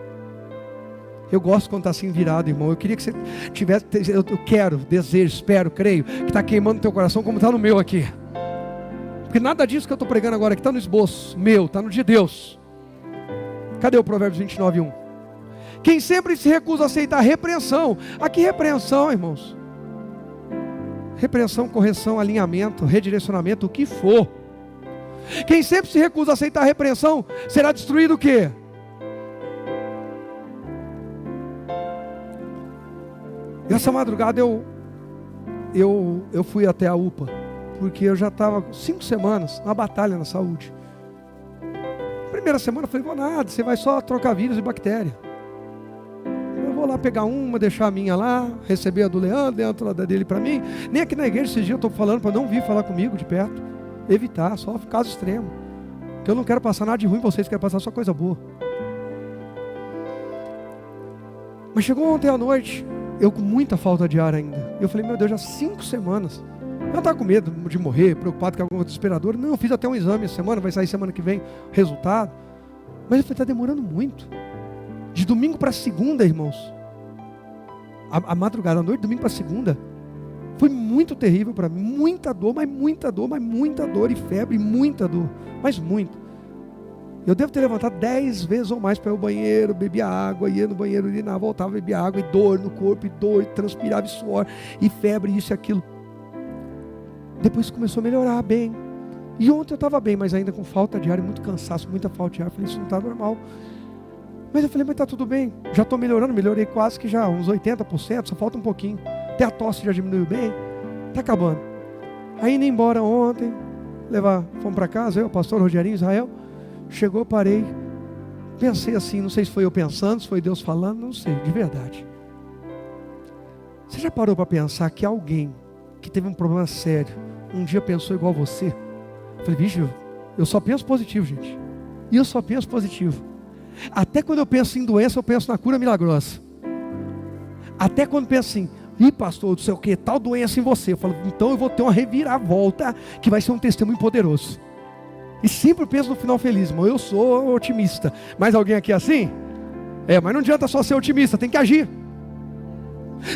Eu gosto quando está assim virado, irmão. Eu queria que você tivesse, eu quero, desejo, espero, creio, que está queimando no teu coração como está no meu aqui. Porque nada disso que eu estou pregando agora, que está no esboço meu, está no de Deus. Cadê o Provérbios 29:1? Quem sempre se recusa a aceitar repreensão. Aqui repreensão, irmãos. Repreensão, correção, alinhamento, redirecionamento, o que for. Quem sempre se recusa a aceitar repreensão, será destruído o quê? Essa madrugada eu fui até a UPA, porque eu já estava 5 semanas na batalha na saúde. Primeira semana eu falei, vou nada, você vai só trocar vírus e bactéria. Eu vou lá pegar uma, deixar a minha lá, receber a do Leandro, dentro da dele para mim. Nem aqui na igreja esses dias eu estou falando para não vir falar comigo de perto. Evitar, só caso extremo. Porque eu não quero passar nada de ruim, vocês querem passar só coisa boa. Mas chegou ontem à noite, eu com muita falta de ar ainda. Eu falei, meu Deus, já 5 semanas. Eu não estava com medo de morrer, preocupado com alguma desesperadora. Não, eu fiz até um exame essa semana, vai sair semana que vem resultado. Mas eu falei, está demorando muito. De domingo para segunda, irmãos. A madrugada, a noite, domingo para segunda. Foi muito terrível para mim. Muita dor, mas muita dor, mas muita dor. E febre, muita dor. Mas muito. Eu devo ter levantado 10 vezes ou mais para ir ao banheiro, bebia água, ia no banheiro, urinava, voltava, bebia água, e dor no corpo, e dor, e transpirava, e suor, e febre, isso e aquilo. Depois começou a melhorar bem. E ontem eu estava bem, mas ainda com falta de ar, muito cansaço, muita falta de ar. Eu falei, isso não está normal. Mas eu falei, mas está tudo bem. Já estou melhorando, melhorei quase que já uns 80%, só falta um pouquinho. Até a tosse já diminuiu bem. Está acabando. Aí indo embora ontem, fomos para casa, eu, o pastor Rogerinho, Israel. Chegou, parei. Pensei assim, não sei se foi eu pensando, se foi Deus falando, não sei, de verdade. Você já parou para pensar que alguém que teve um problema sério, um dia pensou igual você? Eu falei, bicho, eu só penso positivo, gente. E eu só penso positivo. Até quando eu penso em doença, eu penso na cura milagrosa. Até quando penso assim, ih, pastor, não sei o que, tal doença em você. Eu falo, então eu vou ter uma reviravolta que vai ser um testemunho poderoso. E sempre penso no final feliz, irmão. Eu sou otimista. Mais alguém aqui é assim? Mas não adianta só ser otimista, tem que agir.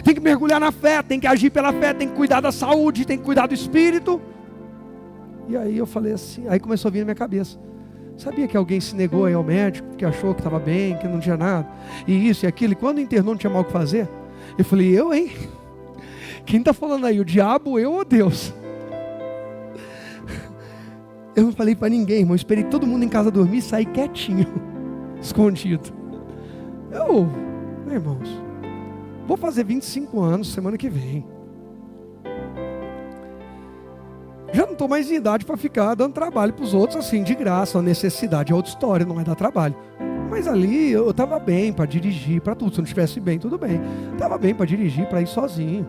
Tem que mergulhar na fé, tem que agir pela fé, tem que cuidar da saúde, tem que cuidar do espírito. E aí eu falei assim, aí começou a vir na minha cabeça. Sabia que alguém se negou aí ao médico, que achou que estava bem, que não tinha nada, e isso e aquilo, e quando internou não tinha mal o que fazer? Eu falei, eu, hein? Quem está falando aí, o diabo, eu ou Deus? Eu não falei para ninguém, irmão, esperei todo mundo em casa dormir e saí quietinho, escondido. Irmãos, vou fazer 25 anos semana que vem. não estou mais em idade para ficar dando trabalho para os outros assim, de graça. A necessidade é outra história, não é dar trabalho. Mas ali eu estava bem para dirigir, para tudo. Se não estivesse bem, tudo bem. Estava bem para dirigir, para ir sozinho.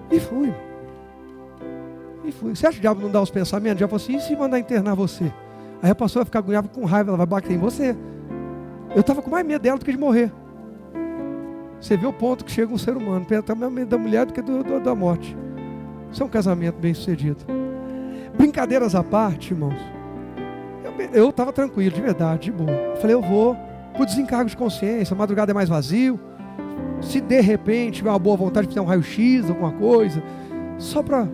E fui. Você acha que o diabo não dá os pensamentos? O diabo falou assim, e se mandar internar você? Aí a pastora vai ficar agoniada com raiva, ela vai bater em você. Eu estava com mais medo dela do que de morrer. Você vê o ponto que chega um ser humano, tem mais medo da mulher do que da morte. Isso é um casamento bem sucedido. Brincadeiras à parte, irmãos. Eu estava tranquilo, de verdade, de boa. Eu falei, eu vou por desencargo de consciência, a madrugada é mais vazio. Se de repente tiver uma boa vontade de fazer um raio-x, alguma coisa, só para,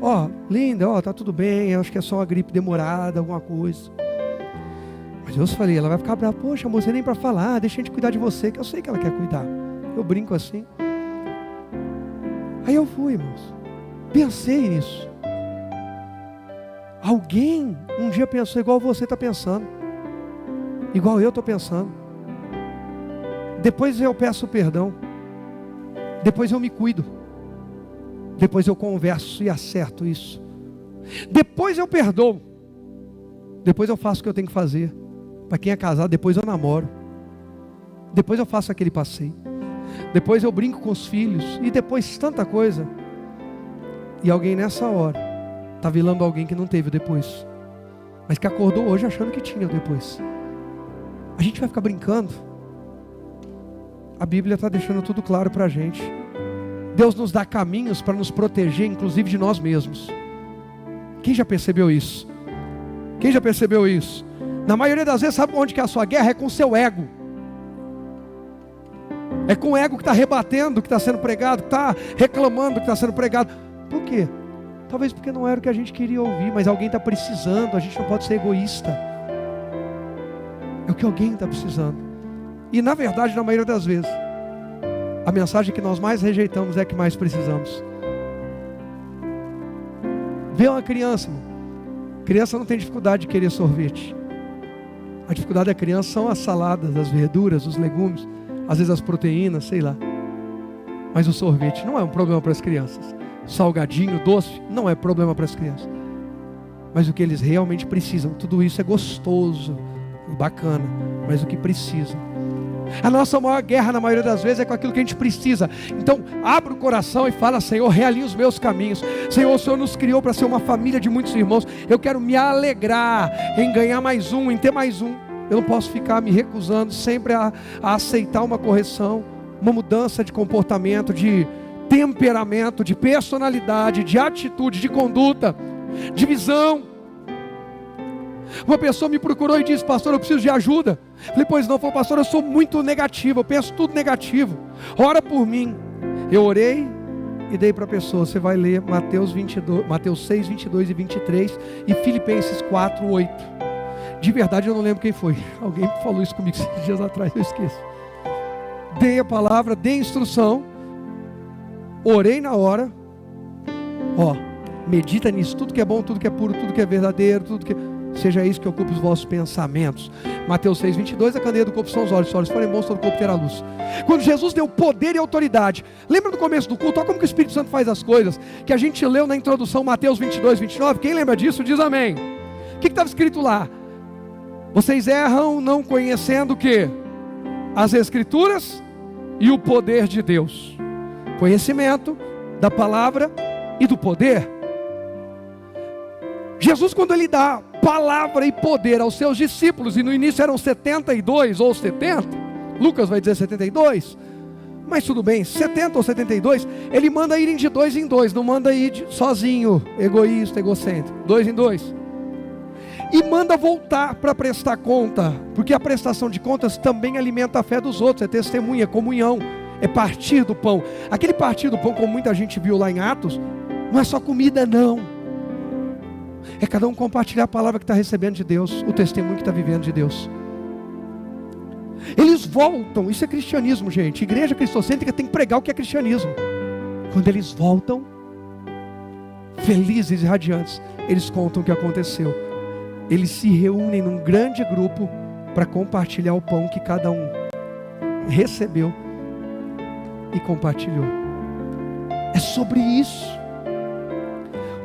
linda, tá tudo bem, acho que é só uma gripe demorada, alguma coisa. Mas eu falei, ela vai ficar brava, poxa, amor, você nem para falar, deixa a gente cuidar de você, que eu sei que ela quer cuidar. Eu brinco assim. Aí eu fui, irmãos. Pensei nisso. Alguém um dia pensou igual você está pensando. Igual eu estou pensando. Depois eu peço perdão. Depois eu me cuido. Depois eu converso e acerto isso. Depois eu perdoo. Depois eu faço o que eu tenho que fazer. Para quem é casado, depois eu namoro. Depois eu faço aquele passeio. Depois eu brinco com os filhos. E depois tanta coisa. E alguém nessa hora está vilando alguém que não teve o depois. Mas que acordou hoje achando que tinha o depois. A gente vai ficar brincando. A Bíblia está deixando tudo claro para a gente. Deus nos dá caminhos para nos proteger, inclusive de nós mesmos. Quem já percebeu isso? Quem já percebeu isso? Na maioria das vezes, sabe onde que é a sua guerra? É com o seu ego. É com o ego que está rebatendo o que está sendo pregado, que está reclamando do que está sendo pregado. Por quê? Talvez porque não era o que a gente queria ouvir, mas alguém está precisando, a gente não pode ser egoísta. É o que alguém está precisando. E na verdade, na maioria das vezes, a mensagem que nós mais rejeitamos é a que mais precisamos. Vê uma criança, irmão. Criança não tem dificuldade de querer sorvete. A dificuldade da criança são as saladas, as verduras, os legumes, às vezes as proteínas, sei lá. Mas o sorvete não é um problema para as crianças. Salgadinho, doce, não é problema para as crianças. Mas o que eles realmente precisam, tudo isso é gostoso e bacana, mas o que precisam. A nossa maior guerra na maioria das vezes é com aquilo que a gente precisa. Então abre o coração e fala, Senhor, realinha os meus caminhos. Senhor, o Senhor nos criou para ser uma família de muitos irmãos. Eu quero me alegrar em ganhar mais um, em ter mais um. Eu não posso ficar me recusando sempre a aceitar uma correção, uma mudança de comportamento, de temperamento, de personalidade, de atitude, de conduta, de visão. Uma pessoa me procurou e disse, pastor, eu preciso de ajuda. Falei, pois não, falou, pastor, eu sou muito negativo, eu penso tudo negativo, ora por mim. Eu orei e dei para a pessoa, você vai ler Mateus 6, 22 e 23 e Filipenses 4, 8. De verdade eu não lembro quem foi, alguém falou isso comigo 6 dias atrás, eu esqueço. Dei a palavra, dei a instrução, orei na hora, medita nisso, tudo que é bom, tudo que é puro, tudo que é verdadeiro, tudo que... seja isso que ocupe os vossos pensamentos. Mateus 6, 22, a candeia do corpo são os olhos. Se os olhos forem bons, todo o corpo terá luz. Quando Jesus deu poder e autoridade, lembra do começo do culto? Olha como que o Espírito Santo faz as coisas, que a gente leu na introdução, Mateus 22, 29, quem lembra disso, diz amém. O que estava escrito lá? Vocês erram não conhecendo o que? As Escrituras e o poder de Deus. Conhecimento da palavra e do poder. Jesus, quando ele dá palavra e poder aos seus discípulos, e no início eram 72 ou 70, Lucas vai dizer 72, mas tudo bem, 70 ou 72, ele manda irem de 2 em 2, não manda ir sozinho, egoísta, egocêntrico, 2 em 2, e manda voltar para prestar conta, porque a prestação de contas também alimenta a fé dos outros, é testemunha, é comunhão, é partir do pão. Aquele partir do pão, como muita gente viu lá em Atos, não é só comida não, é cada um compartilhar a palavra que está recebendo de Deus, o testemunho que está vivendo de Deus. Eles voltam, isso é cristianismo, gente. Igreja cristocêntrica tem que pregar o que é cristianismo. Quando eles voltam, felizes e radiantes, eles contam o que aconteceu. Eles se reúnem num grande grupo para compartilhar o pão que cada um recebeu e compartilhou. É sobre isso.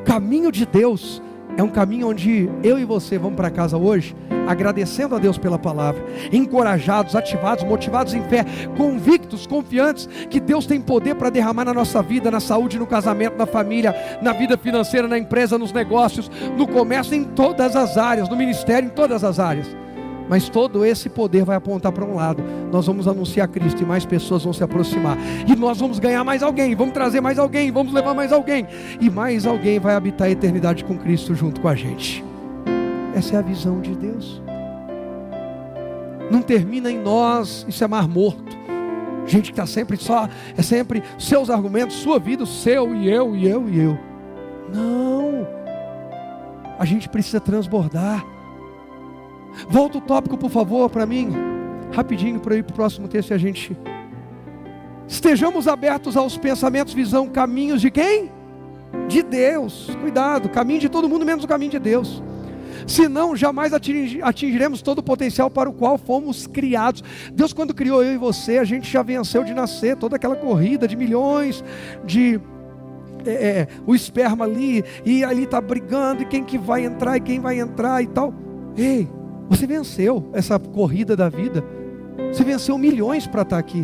caminho de Deus é um caminho onde eu e você vamos para casa hoje, agradecendo a Deus pela palavra, encorajados, ativados, motivados em fé, convictos, confiantes, que Deus tem poder para derramar na nossa vida, na saúde, no casamento, na família, na vida financeira, na empresa, nos negócios, no comércio, em todas as áreas, no ministério, em todas as áreas. Mas todo esse poder vai apontar para um lado. Nós vamos anunciar Cristo e mais pessoas vão se aproximar. E nós vamos ganhar mais alguém, vamos trazer mais alguém, vamos levar mais alguém. E mais alguém vai habitar a eternidade com Cristo junto com a gente. Essa é a visão de Deus. Não termina em nós, isso é mar morto. Gente que está sempre só, é sempre seus argumentos, sua vida, o seu e eu, e eu, e eu. Não. A gente precisa transbordar. Volta o tópico, por favor, para mim. Rapidinho, para ir para o próximo texto e a gente... Estejamos abertos aos pensamentos, visão, caminhos de quem? De Deus. Cuidado, caminho de todo mundo menos o caminho de Deus. Senão jamais atingiremos todo o potencial para o qual fomos criados. Deus, quando criou eu e você, a gente já venceu de nascer. Toda aquela corrida de milhões de... o esperma ali, e ali está brigando, e quem que vai entrar, e quem vai entrar e tal. Ei, você venceu essa corrida da vida. Você venceu milhões para estar aqui.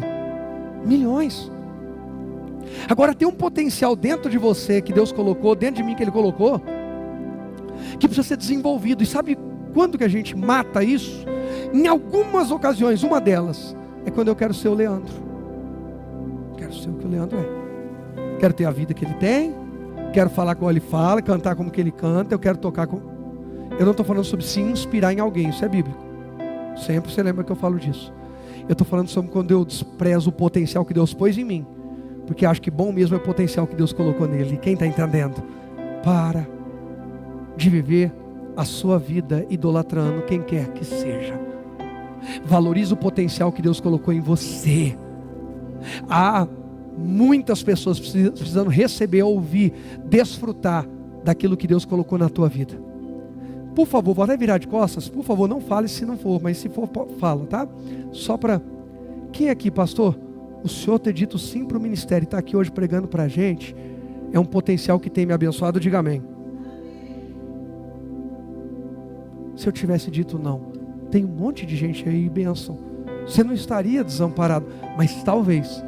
Milhões. Agora tem um potencial dentro de você que Deus colocou, dentro de mim que Ele colocou, que precisa ser desenvolvido. E sabe quando que a gente mata isso? Em algumas ocasiões, uma delas é quando eu quero ser o Leandro. Quero ser o que o Leandro é. Quero ter a vida que ele tem. Quero falar como ele fala, cantar como que ele canta. Eu quero tocar como... Eu não estou falando sobre se inspirar em alguém, isso é bíblico. Sempre você lembra que eu falo disso. Eu estou falando sobre quando eu desprezo o potencial que Deus pôs em mim, porque acho que bom mesmo é o potencial que Deus colocou nele. E quem está entendendo? Para de viver a sua vida idolatrando quem quer que seja. Valorize o potencial que Deus colocou em você. Há muitas pessoas precisando receber, ouvir, desfrutar daquilo que Deus colocou na tua vida. Por favor, vou até virar de costas. Por favor, não fale se não for, mas se for, fala, tá? Só para... Quem aqui, pastor? O Senhor ter dito sim para o ministério e está aqui hoje pregando para a gente, é um potencial que tem me abençoado, diga amém. Se eu tivesse dito não, tem um monte de gente aí, bênção. Você não estaria desamparado, mas talvez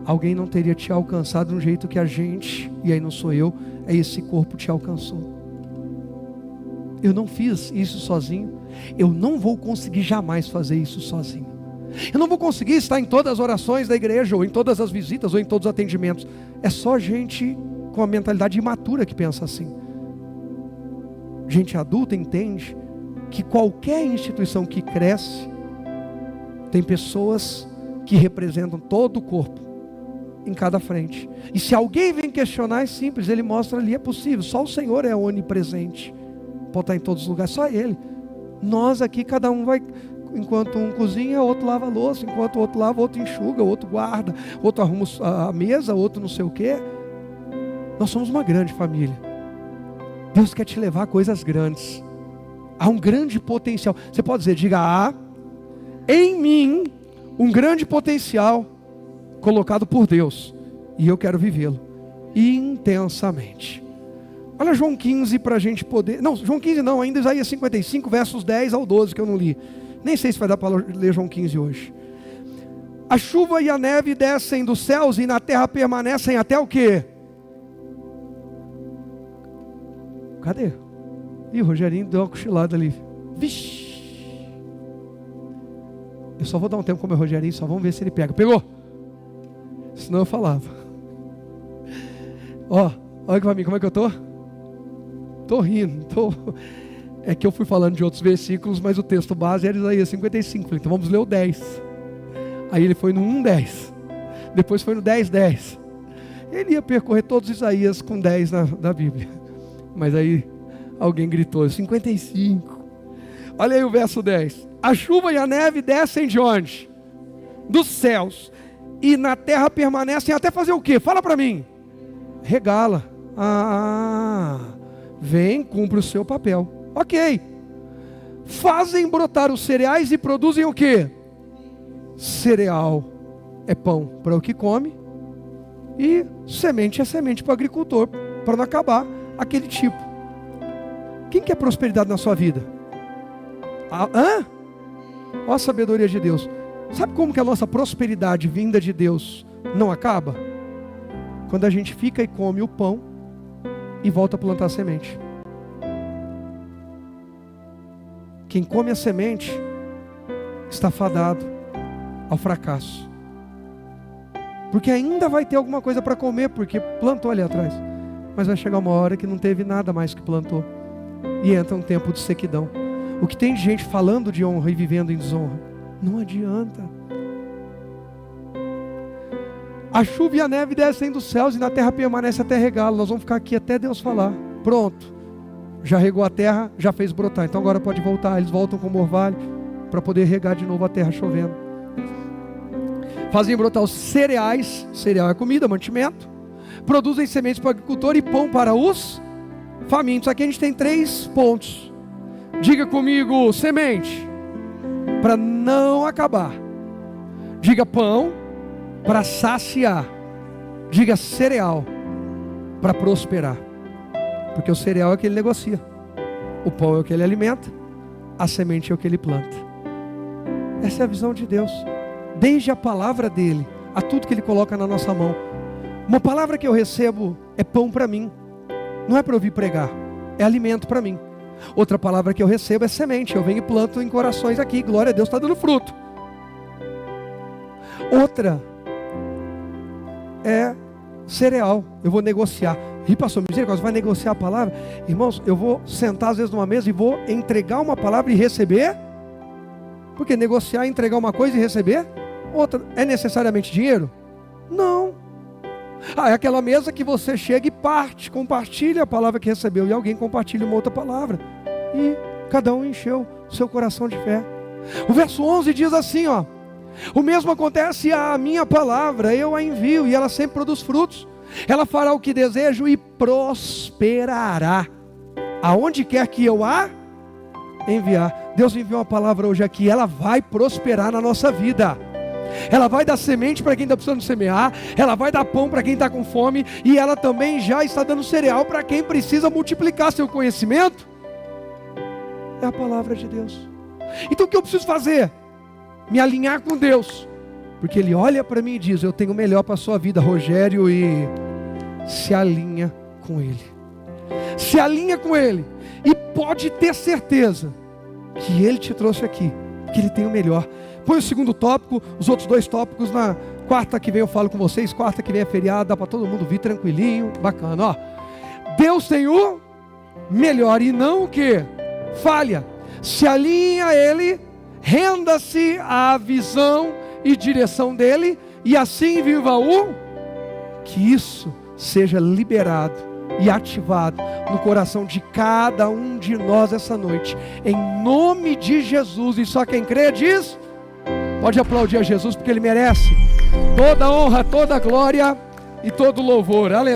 alguém não teria te alcançado de um jeito que a gente, e aí não sou eu, é esse corpo te alcançou. Eu não fiz isso sozinho. Eu não vou conseguir jamais fazer isso sozinho. Eu não vou conseguir estar em todas as orações da igreja, ou em todas as visitas, ou em todos os atendimentos. É só gente com a mentalidade imatura que pensa assim. Gente adulta entende que qualquer instituição que cresce tem pessoas que representam todo o corpo em cada frente. E se alguém vem questionar, é simples, ele mostra ali, é possível. Só o Senhor é onipresente. Pode estar em todos os lugares, só Ele. Nós aqui, cada um vai, enquanto um cozinha, outro lava a louça, enquanto o outro lava, outro enxuga, outro guarda, outro arruma a mesa, outro não sei o quê. Nós somos uma grande família. Deus quer te levar a coisas grandes. Há um grande potencial. Você pode dizer, diga, há em mim um grande potencial colocado por Deus, e eu quero vivê-lo intensamente. Olha João 15 para a gente poder... Não, João 15 não, ainda Isaías 55, versos 10 ao 12, que eu não li. Nem sei se vai dar para ler João 15 hoje. A chuva e a neve descem dos céus e na terra permanecem até o quê? Cadê? Ih, o Rogerinho deu uma cochilada ali. Vixe! Eu só vou dar um tempo com o meu Rogerinho, só vamos ver se ele pega. Pegou? Senão eu falava. Ó, olha aqui para mim, como é que eu tô? Tô rindo, É que eu fui falando de outros versículos, mas o texto base era Isaías 55. Falei, então vamos ler o 10. Aí ele foi no 1:10. Depois foi no 10:10. Ele ia percorrer todos os Isaías com 10 da Bíblia. Mas aí alguém gritou, 55. Olha aí o verso 10. A chuva e a neve descem de onde? Dos céus. E na terra permanecem até fazer o quê? Fala para mim. Regala. Vem, cumpre o seu papel. Ok. Fazem brotar os cereais e produzem o quê? Cereal é pão para o que come, e semente é semente para o agricultor, para não acabar aquele tipo. Quem quer prosperidade na sua vida? Olha a sabedoria de Deus. Sabe como que a nossa prosperidade vinda de Deus não acaba? Quando a gente fica e come o pão e volta a plantar a semente. Quem come a semente está fadado ao fracasso. Porque ainda vai ter alguma coisa para comer, porque plantou ali atrás. Mas vai chegar uma hora que não teve nada mais que plantou. E entra um tempo de sequidão. O que tem de gente falando de honra e vivendo em desonra? Não adianta. A chuva e a neve descem dos céus e na terra permanece até regá-lo. Nós vamos ficar aqui até Deus falar. Pronto. Já regou a terra, já fez brotar. Então agora pode voltar. Eles voltam com o orvalho para poder regar de novo a terra chovendo. Fazem brotar os cereais. Cereal é comida, mantimento. Produzem sementes para o agricultor e pão para os famintos. Aqui a gente tem 3 pontos. Diga comigo, semente, para não acabar. Diga pão, para saciar. Diga cereal, para prosperar. Porque o cereal é o que ele negocia, o pão é o que ele alimenta, a semente é o que ele planta. Essa é a visão de Deus. Desde a palavra dele, a tudo que ele coloca na nossa mão. Uma palavra que eu recebo é pão para mim. Não é para eu vir pregar, é alimento para mim. Outra palavra que eu recebo é semente. Eu venho e planto em corações aqui. Glória a Deus, está dando fruto. Outra é cereal. Eu vou negociar. E pastor, misericórdia, vai negociar a palavra? Irmãos, eu vou sentar às vezes numa mesa e vou entregar uma palavra e receber. Porque negociar, entregar uma coisa e receber. Outra, é necessariamente dinheiro? Não. É aquela mesa que você chega e compartilha a palavra que recebeu. E alguém compartilha uma outra palavra. E cada um encheu seu coração de fé. O verso 11 diz assim, ó: o mesmo acontece à minha palavra, eu a envio e ela sempre produz frutos. Ela fará o que desejo e prosperará aonde quer que eu a enviar. Deus enviou uma palavra hoje aqui, ela vai prosperar na nossa vida. Ela vai dar semente para quem está precisando semear, ela vai dar pão para quem está com fome, e ela também já está dando cereal para quem precisa multiplicar seu conhecimento. É a palavra de Deus. Então o que eu preciso fazer? Me alinhar com Deus, porque Ele olha para mim e diz: eu tenho o melhor para a sua vida, Rogério, e se alinha com Ele. Se alinha com Ele, e pode ter certeza que Ele te trouxe aqui, que Ele tem o melhor. Põe o segundo tópico, os outros 2 tópicos na quarta que vem eu falo com vocês. Quarta que vem é feriado, dá para todo mundo vir tranquilinho, bacana, ó. Deus tem o melhor e não o que? Falha. Se alinhe a Ele, renda-se à visão e direção dEle, e assim viva que isso seja liberado e ativado no coração de cada um de nós essa noite, em nome de Jesus. E só quem crê diz: pode aplaudir a Jesus, porque Ele merece toda a honra, toda a glória e todo o louvor. Aleluia.